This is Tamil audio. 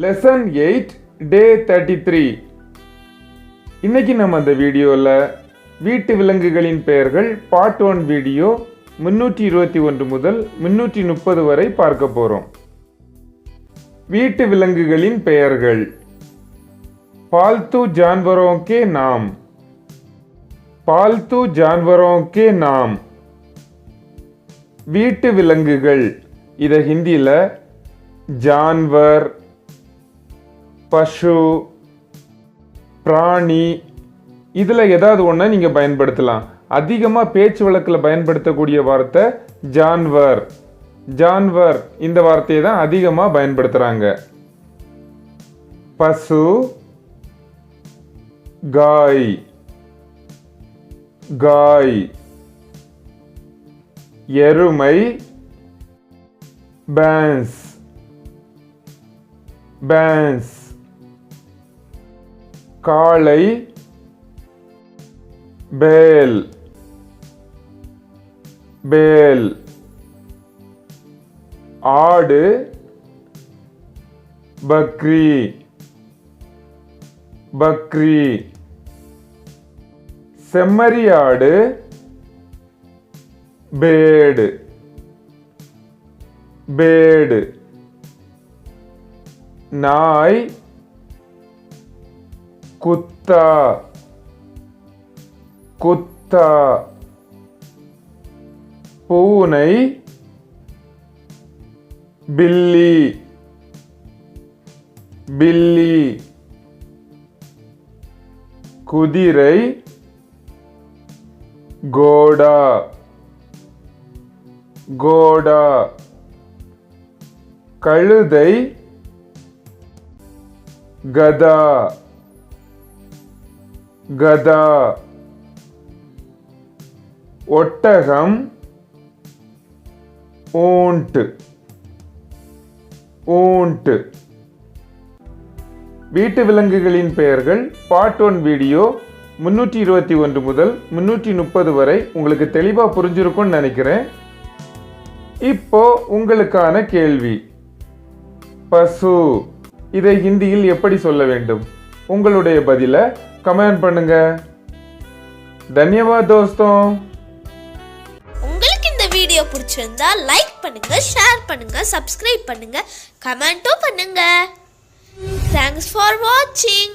லெசன் 8 டே 33. இன்னைக்கு நம்ம அந்த வீடியோவில் வீட்டு விலங்குகளின் பெயர்கள் பார்ட் 1 வீடியோ 321 முதல் 330 வரை பார்க்க போறோம். வீட்டு விலங்குகளின் பெயர்கள். पालतू जानवरों के नाम. पालतू जानवरों के नाम. வீட்டு விலங்குகள் இத ஹிந்தியில ஜான்வர், பசு, பிராணி இதுல ஏதாவது ஒண்ண நீங்க பயன்படுத்தலாம். அதிகமா பேச்சு வழக்குல பயன்படுத்தக்கூடிய வார்த்தை ஜான்வர். ஜான்வர் இந்த வார்த்தையை தான் அதிகமா பயன்படுத்துறாங்க. பசு, காய், காய். எருமை, பேன்ஸ், பேன்ஸ். காளை, பேல், பேல். ஆடு, பக்ரி, பக்ரி. செம்மறியாடு, பேடு, பேடு. நாய், குத்தா, குத்தா. பூனை, பில்லி, பில்லி. குதிரை, கோடா, கோடா. கழுதை, கதா, கதா. ஒட்டகம், ஊண்ட், ஊண்ட். வீட்டு விலங்குகளின் பெயர்கள் பார்ட் 1 வீடியோ 321 முதல் 330 வரை உங்களுக்கு தெளிவா புரிஞ்சிருக்கும்னு நினைக்கிறேன். இப்போ உங்களுக்கான கேள்வி. பசு இதை ஹிந்தியில் எப்படி சொல்ல வேண்டும்? உங்களுடைய பதிலை கமெண்ட் பண்ணுங்க. தன்யவாத் தோஸ்தோம். உங்களுக்கு இந்த வீடியோ பிடிச்சிருந்தா லைக் பண்ணுங்க, ஷேர் பண்ணுங்க, சப்ஸ்கிரைப் பண்ணுங்க, கமெண்ட்டும் பண்ணுங்க. Thanks for watching.